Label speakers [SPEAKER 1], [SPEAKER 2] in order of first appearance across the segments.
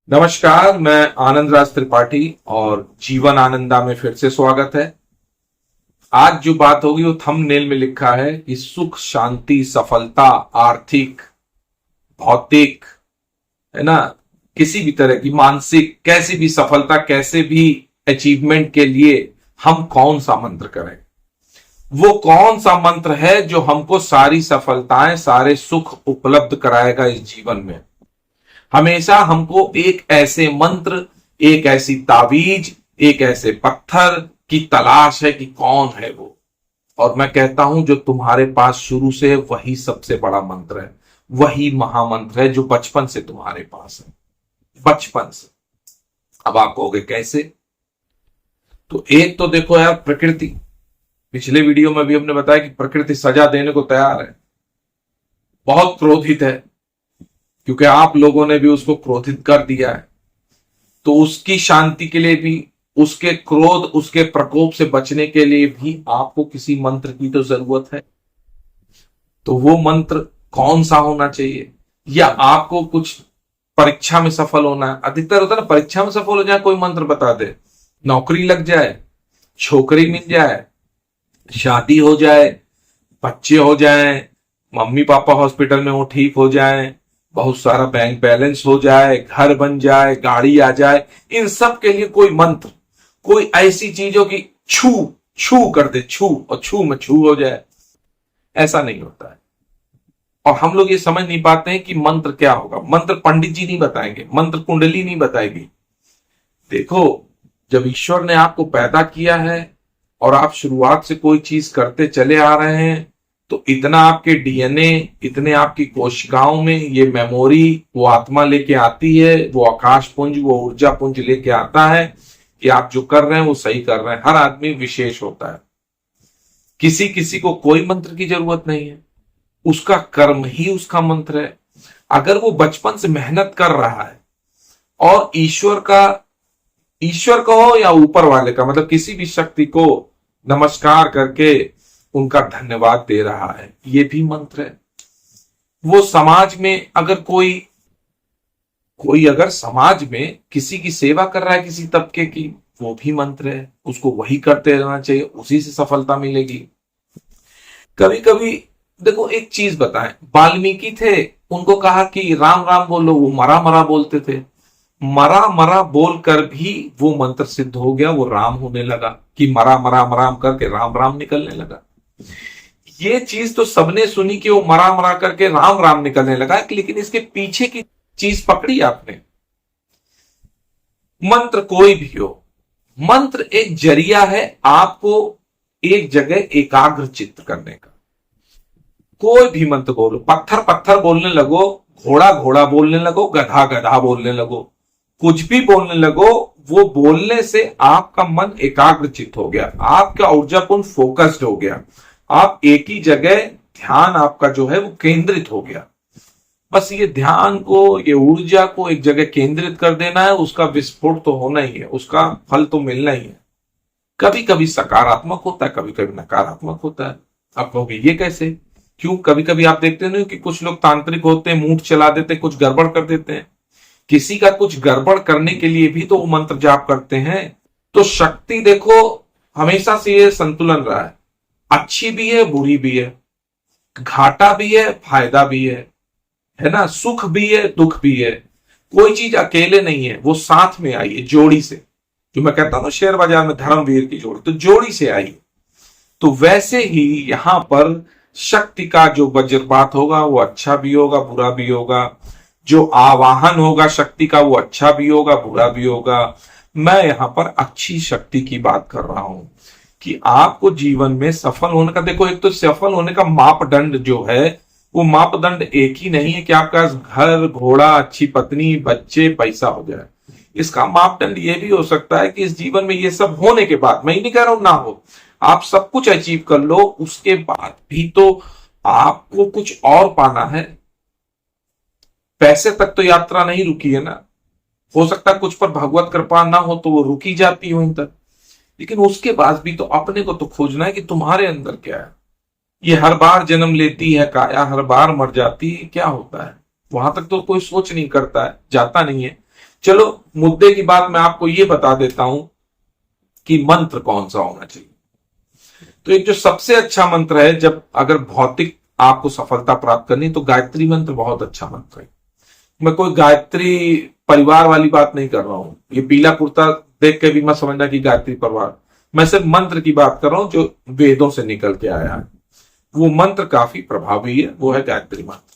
[SPEAKER 1] नमस्कार, मैं आनंद राज त्रिपाठी और जीवन आनंदा में फिर से स्वागत है। आज जो बात होगी वो थंबनेल में लिखा है कि सुख, शांति, सफलता, आर्थिक, भौतिक, है ना, किसी भी तरह की मानसिक, कैसी भी सफलता, कैसे भी अचीवमेंट के लिए हम कौन सा मंत्र करें। वो कौन सा मंत्र है जो हमको सारी सफलताएं, सारे सुख उपलब्ध कराएगा इस जीवन में। हमेशा हमको एक ऐसे मंत्र, एक ऐसी तावीज, एक ऐसे पत्थर की तलाश है कि कौन है वो। और मैं कहता हूं जो तुम्हारे पास शुरू से है वही सबसे बड़ा मंत्र है, वही महामंत्र है जो बचपन से तुम्हारे पास है, बचपन से। अब आप कहोगे कैसे? तो एक तो देखो यार, प्रकृति। पिछले वीडियो में भी हमने बताया कि प्रकृति सजा देने को तैयार है, बहुत क्रोधित है, क्योंकि आप लोगों ने भी उसको क्रोधित कर दिया है। तो उसकी शांति के लिए भी, उसके क्रोध, उसके प्रकोप से बचने के लिए भी आपको किसी मंत्र की तो जरूरत है। तो वो मंत्र कौन सा होना चाहिए? या आपको कुछ परीक्षा में सफल होना है? अधिकतर होता है ना, परीक्षा में सफल हो जाए कोई मंत्र बता दे, नौकरी लग जाए, छोकरी मिल जाए, शादी हो जाए, बच्चे हो जाए, मम्मी पापा हॉस्पिटल में हो ठीक हो जाए, बहुत सारा बैंक बैलेंस हो जाए, घर बन जाए, गाड़ी आ जाए। इन सब के लिए कोई मंत्र, कोई ऐसी चीज हो कि छू छू कर दे, छू और छू में छू हो जाए, ऐसा नहीं होता है। और हम लोग ये समझ नहीं पाते हैं कि मंत्र क्या होगा। मंत्र पंडित जी नहीं बताएंगे, मंत्र कुंडली नहीं बताएगी। देखो, जब ईश्वर ने आपको पैदा किया है और आप शुरुआत से कोई चीज करते चले आ रहे हैं, तो इतना आपके डीएनए, इतने आपकी कोशिकाओं में ये मेमोरी वो आत्मा लेके आती है, वो आकाश पुंज, वो ऊर्जा पुंज लेके आता है कि आप जो कर रहे हैं वो सही कर रहे हैं। हर आदमी विशेष होता है, किसी किसी को कोई मंत्र की जरूरत नहीं है, उसका कर्म ही उसका मंत्र है। अगर वो बचपन से मेहनत कर रहा है और ईश्वर का हो या ऊपर वाले का, मतलब किसी भी शक्ति को नमस्कार करके उनका धन्यवाद दे रहा है, ये भी मंत्र है। वो समाज में अगर कोई अगर समाज में किसी की सेवा कर रहा है, किसी तबके की, वो भी मंत्र है, उसको वही करते रहना चाहिए, उसी से सफलता मिलेगी। कभी कभी देखो, एक चीज बताएं, वाल्मीकि थे, उनको कहा कि राम राम बोलो, वो मरा मरा बोलते थे। मरा मरा बोलकर भी वो मंत्र सिद्ध हो गया, वो राम होने लगा कि मरा मरा मराम करके राम राम निकलने लगा। ये चीज तो सबने सुनी कि वो मरा मरा करके राम राम निकलने लगा, लेकिन इसके पीछे की चीज पकड़ी आपने? मंत्र कोई भी हो, मंत्र एक जरिया है आपको एक जगह एकाग्र चित्त करने का। कोई भी मंत्र बोलो, पत्थर पत्थर बोलने लगो, घोड़ा घोड़ा बोलने लगो, गधा गधा बोलने लगो, कुछ भी बोलने लगो, वो बोलने से आपका मन एकाग्रचित हो गया, आपका ऊर्जापूर्ण फोकस्ड हो गया, आप एक ही जगह ध्यान आपका जो है वो केंद्रित हो गया। बस ये ध्यान को, ये ऊर्जा को एक जगह केंद्रित कर देना है, उसका विस्फोट तो होना ही है, उसका फल तो मिलना ही है। कभी कभी सकारात्मक होता है, कभी कभी नकारात्मक होता है। आप कहोगे ये कैसे, क्यों? कभी कभी आप देखते नहीं कि कुछ लोग तांत्रिक होते हैं, मूठ चला देते हैं, कुछ गड़बड़ कर देते हैं। किसी का कुछ गड़बड़ करने के लिए भी तो वो मंत्र जाप करते हैं। तो शक्ति देखो, हमेशा से ये संतुलन रहा है, अच्छी भी है, बुरी भी है, घाटा भी है, फायदा भी है ना, सुख भी है, दुख भी है। कोई चीज अकेले नहीं है, वो साथ में आई है, जोड़ी से। जो मैं कहता हूं शेयर बाजार में धर्मवीर की जोड़ी, तो जोड़ी से आई है। तो वैसे ही यहां पर शक्ति का जो वज्रपात होगा वो अच्छा भी होगा, बुरा भी होगा। जो आवाहन होगा शक्ति का, वो अच्छा भी होगा, बुरा भी होगा। मैं यहां पर अच्छी शक्ति की बात कर रहा हूं कि आपको जीवन में सफल होने का, देखो, एक तो सफल होने का मापदंड जो है, वो मापदंड एक ही नहीं है कि आपका घर, घोड़ा, अच्छी पत्नी, बच्चे, पैसा हो जाए। इसका मापदंड ये भी हो सकता है कि इस जीवन में ये सब होने के बाद, मैं ही नहीं कह रहा हूं ना हो, आप सब कुछ अचीव कर लो, उसके बाद भी तो आपको कुछ और पाना है। पैसे तक तो यात्रा नहीं रुकी है ना, हो सकता है कुछ पर भगवत कृपा ना हो तो वो रुकी जाती वहीं तक, लेकिन उसके बाद भी तो अपने को तो खोजना है कि तुम्हारे अंदर क्या है। ये हर बार जन्म लेती है काया, हर बार मर जाती है, क्या होता है? वहां तक तो कोई सोच नहीं करता है, जाता नहीं है। चलो मुद्दे की बात मैं आपको ये बता देता हूं कि मंत्र कौन सा होना चाहिए। तो एक जो सबसे अच्छा मंत्र है, जब अगर भौतिक आपको सफलता प्राप्त करनी, तो गायत्री मंत्र बहुत अच्छा मंत्र है। मैं कोई गायत्री परिवार वाली बात नहीं कर रहा हूं, ये पीला कुर्ता देख के भी मत समझना कि गायत्री परिवार, मैं सिर्फ मंत्र की बात कर रहा हूं जो वेदों से निकल के आया है। वो मंत्र काफी प्रभावी है, वो है गायत्री मंत्र।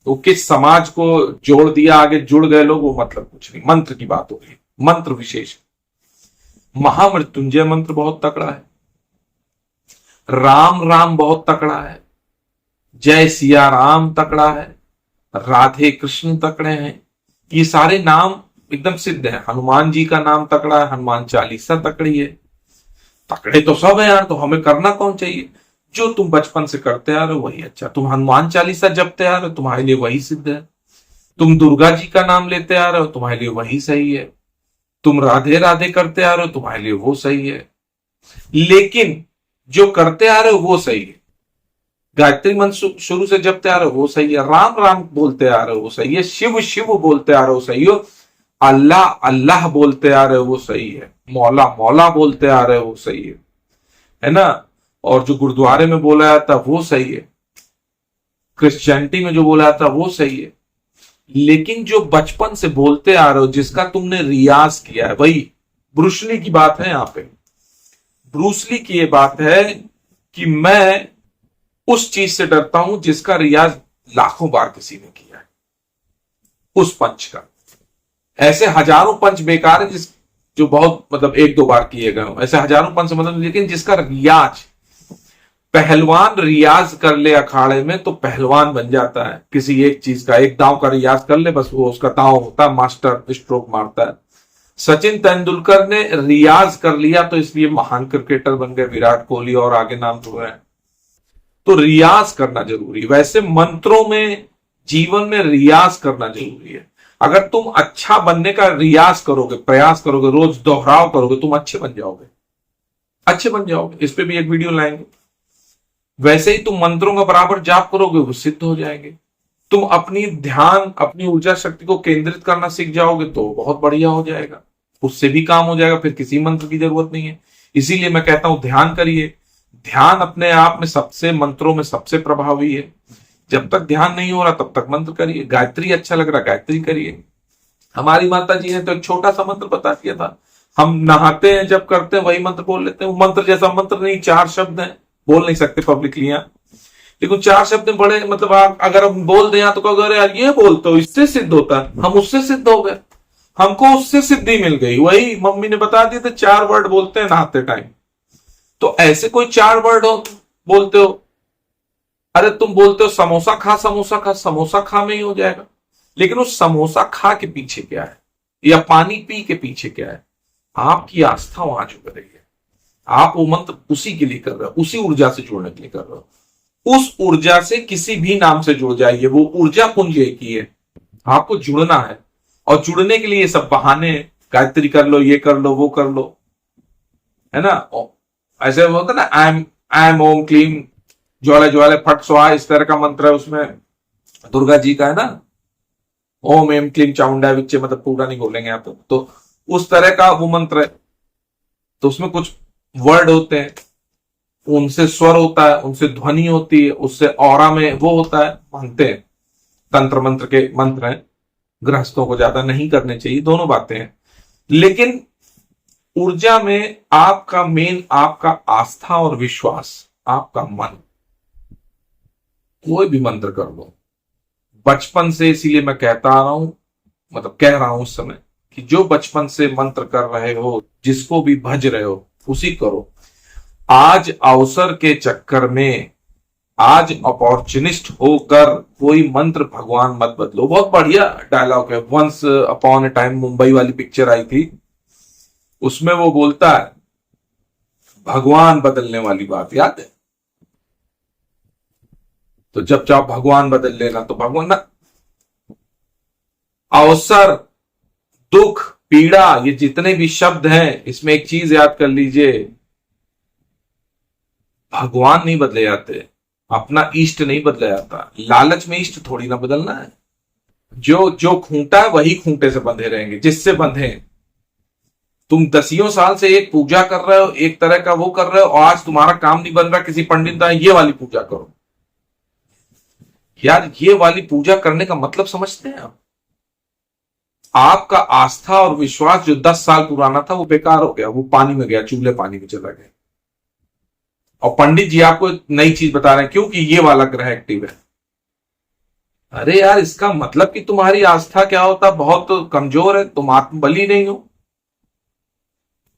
[SPEAKER 1] तो किस समाज को जोड़ दिया, आगे जुड़ गए लोग, वो मतलब कुछ नहीं, मंत्र की बात हो रही है, मंत्र विशेष। महामृत्युंजय मंत्र बहुत तकड़ा है, राम राम बहुत तकड़ा है, जय सिया राम तकड़ा है, राधे कृष्ण तकड़े हैं, ये सारे नाम एकदम सिद्ध है। हनुमान जी का नाम तकड़ा है, हनुमान चालीसा तकड़ी है। तकड़े तो सब है यार, तो हमें करना कौन चाहिए? जो तुम बचपन से करते आ रहे हो वही अच्छा। तुम हनुमान चालीसा जपते आ रहे हो, तुम्हारे लिए वही सिद्ध है। तुम दुर्गा जी का नाम लेते आ रहे हो, तुम्हारे लिए वही सही है। तुम राधे राधे करते आ रहे हो, तुम्हारे लिए वो सही है। लेकिन जो करते आ रहे हो वो सही है, गायत्री मंत्र शुरू से जपते आ रहे हो वो सही है, राम राम बोलते आ रहे हो वो सही है, शिव शिव बोलते आ रहे हो सही हो, अल्लाह अल्लाह बोलते आ रहे हो वो सही है, मौला मौला बोलते आ रहे हो वो सही है ना। और जो गुरुद्वारे में बोला जाता वो सही है, क्रिश्चियनिटी में जो बोला जाता वो सही है। लेकिन जो बचपन से बोलते आ रहे हो, जिसका तुमने रियाज किया है, वही ब्रूसली की बात है यहाँ पे। ब्रूसली की ये बात है कि मैं उस चीज से डरता हूं जिसका रियाज लाखों बार किसी ने किया है, उस पंच का। ऐसे हजारों पंच बेकार है जो बहुत मतलब एक दो बार किए गए हो, ऐसे हजारों पंच मतलब, लेकिन जिसका रियाज, पहलवान रियाज कर ले अखाड़े में तो पहलवान बन जाता है। किसी एक चीज का, एक दांव का रियाज कर ले, बस वो उसका दांव होता है, मास्टर स्ट्रोक मारता है। सचिन तेंदुलकर ने रियाज कर लिया तो इसलिए महान क्रिकेटर बन गए, विराट कोहली और आगे नाम जुड़ हैं। तो रियाज करना जरूरी। वैसे मंत्रों में, जीवन में रियाज करना जरूरी है। अगर तुम अच्छा बनने का रियाज करोगे, प्रयास करोगे, रोज दोहराव करोगे, तुम अच्छे बन जाओगे, अच्छे बन जाओगे। इस पे भी एक वीडियो लाएंगे। वैसे ही तुम मंत्रों का बराबर जाप करोगे, वो सिद्ध हो जाएंगे। तुम अपनी ध्यान, अपनी ऊर्जा शक्ति को केंद्रित करना सीख जाओगे तो बहुत बढ़िया हो जाएगा, उससे भी काम हो जाएगा, फिर किसी मंत्र की जरूरत नहीं है। इसीलिए मैं कहता हूं ध्यान करिए। ध्यान अपने आप में सबसे, मंत्रों में सबसे प्रभावी है। जब तक ध्यान नहीं हो रहा तब तक मंत्र करिए। गायत्री अच्छा लग रहा, गायत्री करिए। हमारी माता जी ने तो एक छोटा सा मंत्र बता दिया था, हम नहाते हैं जब करते हैं वही मंत्र बोल लेते हैं। वो मंत्र जैसा मंत्र नहीं, 4 शब्द हैं, बोल नहीं सकते पब्लिकली यहां, लेकिन 4 शब्द बड़े, मतलब आप अगर हम बोल दें तो कहोगे यार ये बोलते हो, इससे सिद्ध होता है। हम उससे सिद्ध हो गए, हमको उससे सिद्धि मिल गई। वही मम्मी ने बता दिया था, 4 वर्ड बोलते हैं नहाते टाइम। तो ऐसे कोई 4 वर्ड हो बोलते हो, अरे तुम बोलते हो समोसा खा, समोसा खा, समोसा खा में ही हो जाएगा। लेकिन उस समोसा खा के पीछे क्या है, या पानी पी के पीछे क्या है? आपकी आस्था वहां जुड़ रही है। आप वो मंत्र उसी के लिए कर रहे हो, उसी ऊर्जा से जुड़ने के लिए कर रहे हो। उस ऊर्जा से किसी भी नाम से जुड़ जाइए, वो ऊर्जा पुंज एक ही है। आपको जुड़ना है, और जुड़ने के लिए ये सब बहाने, गायत्री कर लो, ये कर लो, वो कर लो, है ना। ऐसे होता है ना, आई एम ओम क्लीम ज्वाले ज्वाले फट स्वाहा, इस तरह का मंत्र है उसमें। दुर्गा जी का है ना, ओम एम क्लीम चामुंडा विच्चे, मतलब पूरा नहीं बोलेंगे आप तो उस तरह का वो मंत्र है। तो उसमें कुछ वर्ड होते हैं, उनसे स्वर होता है, उनसे ध्वनि होती है, उससे ऑरा में वो होता है, मानते हैं तंत्र मंत्र के मंत्र हैं। गृहस्थों को ज्यादा नहीं करने चाहिए, दोनों बातें हैं। लेकिन ऊर्जा में आपका मेन, आपका आस्था और विश्वास, आपका मन। कोई भी मंत्र कर लो बचपन से, इसीलिए मैं कहता आ रहा हूं, मतलब कह रहा हूं उस समय, कि जो बचपन से मंत्र कर रहे हो, जिसको भी भज रहे हो, उसी करो। आज अवसर के चक्कर में, आज अपॉर्चुनिस्ट होकर कोई मंत्र भगवान मत बदलो। बहुत बढ़िया डायलॉग है, once upon a time Mumbai वाली पिक्चर आई थी, उसमें वो बोलता है भगवान बदलने वाली बात, याद है? तो जब चाहो भगवान बदल लेना, तो भगवान ना, अवसर, दुख, पीड़ा, ये जितने भी शब्द हैं, इसमें एक चीज याद कर लीजिए, भगवान नहीं बदले जाते, अपना इष्ट नहीं बदला जाता। लालच में इष्ट थोड़ी ना बदलना है। जो जो खूंटा है वही खूंटे से बंधे रहेंगे, जिससे बंधे हैं। तुम दसियों साल से एक पूजा कर रहे हो, एक तरह का वो कर रहे हो, और आज तुम्हारा काम नहीं बन रहा, किसी पंडित ने ये वाली पूजा करो। यार ये वाली पूजा करने का मतलब समझते हैं आप? आपका आस्था और विश्वास जो 10 साल पुराना था वो बेकार हो गया, वो पानी में गया, चूल्हे पानी में चला गया। और पंडित जी आपको एक नई चीज बता रहे हैं, क्योंकि ये वाला ग्रह एक्टिव है। अरे यार इसका मतलब कि तुम्हारी आस्था क्या होता, बहुत कमजोर है, तुम आत्मबली नहीं हो।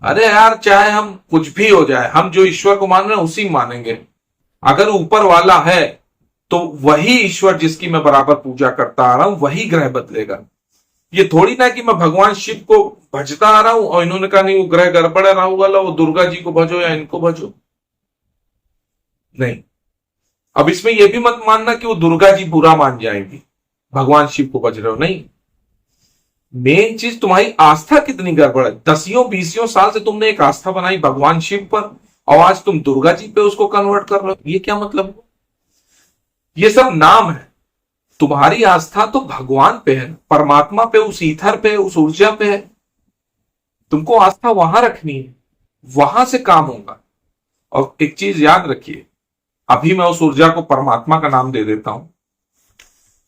[SPEAKER 1] अरे यार चाहे हम कुछ भी हो जाए, हम जो ईश्वर को मान रहे हैं उसी मानेंगे। अगर ऊपर वाला है तो वही ईश्वर जिसकी मैं बराबर पूजा करता आ रहा हूं वही ग्रह बदलेगा। ये थोड़ी ना कि मैं भगवान शिव को भजता आ रहा हूं और इन्होंने कहा नहीं वो ग्रह गड़बड़ है, राहु वाला, वो दुर्गा जी को भजो या इनको भजो। नहीं, अब इसमें यह भी मत मानना कि वो दुर्गा जी बुरा मान जाएंगी, भगवान शिव को भज रहे हो। नहीं, मेन चीज तुम्हारी आस्था कितनी गड़बड़ है। दसियों बीसियों साल से तुमने एक आस्था बनाई भगवान शिव पर, और आज तुम दुर्गा जी पे उसको कन्वर्ट कर रहे हो, ये क्या मतलब? ये सब नाम है। तुम्हारी आस्था तो भगवान पे है, परमात्मा पे, उस ईथर पे, उस ऊर्जा पे है। तुमको आस्था वहां रखनी है, वहां से काम होगा। और एक चीज याद रखिए, अभी मैं उस ऊर्जा को परमात्मा का नाम दे देता हूं।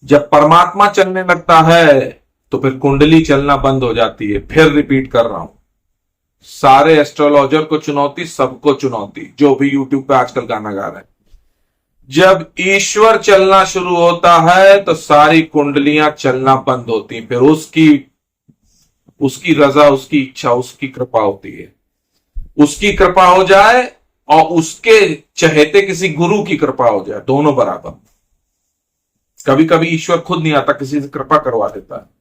[SPEAKER 1] जब परमात्मा चलने लगता है तो फिर कुंडली चलना बंद हो जाती है। फिर रिपीट कर रहा हूं, सारे एस्ट्रोलॉजर को चुनौती, सबको चुनौती, जो भी यूट्यूब पे आजकल गाना गा रहे हैं। जब ईश्वर चलना शुरू होता है तो सारी कुंडलियां चलना बंद होती, फिर उसकी उसकी रजा, उसकी इच्छा, उसकी कृपा होती है। उसकी कृपा हो जाए और उसके चहेते किसी गुरु की कृपा हो जाए, दोनों बराबर। कभी कभी ईश्वर खुद नहीं आता, किसी से कृपा करवा देता है।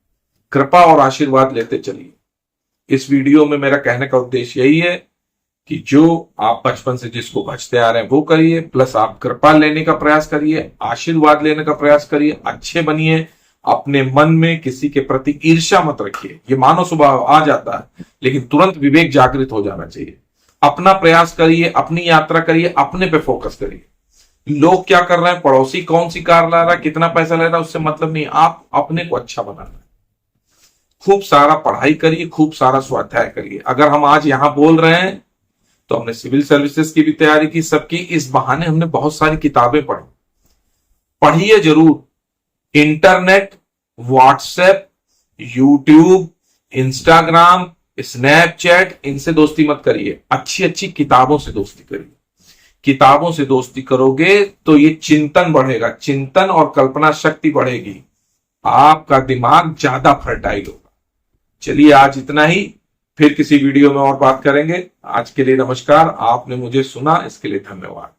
[SPEAKER 1] कृपा और आशीर्वाद लेते चलिए। इस वीडियो में मेरा कहने का उद्देश्य यही है कि जो आप बचपन से जिसको भजते आ रहे हैं वो करिए, प्लस आप कृपा लेने का प्रयास करिए, आशीर्वाद लेने का प्रयास करिए, अच्छे बनिए। अपने मन में किसी के प्रति ईर्ष्या मत रखिए, ये मानव स्वभाव आ जाता है, लेकिन तुरंत विवेक जागृत हो जाना चाहिए। अपना प्रयास करिए, अपनी यात्रा करिए, अपने पे फोकस करिए। लोग क्या कर रहे हैं, पड़ोसी कौन सी कार ला रहा है, कितना पैसा ले रहा है, उससे मतलब नहीं। आप अपने को अच्छा बनाना है। खूब सारा पढ़ाई करिए, खूब सारा स्वाध्याय करिए। अगर हम आज यहां बोल रहे हैं तो हमने सिविल सर्विसेज की भी तैयारी की, सबकी। इस बहाने हमने बहुत सारी किताबें पढ़ी। पढ़िए जरूर। Internet, WhatsApp, YouTube, Instagram, Snapchat, इनसे दोस्ती मत करिए। अच्छी अच्छी किताबों से दोस्ती करिए। किताबों से दोस्ती करोगे तो ये चिंतन बढ़ेगा, चिंतन और कल्पना शक्ति बढ़ेगी, आपका दिमाग ज्यादा फर्टाइल होगा। चलिए आज इतना ही, फिर किसी वीडियो में और बात करेंगे। आज के लिए नमस्कार। आपने मुझे सुना, इसके लिए धन्यवाद।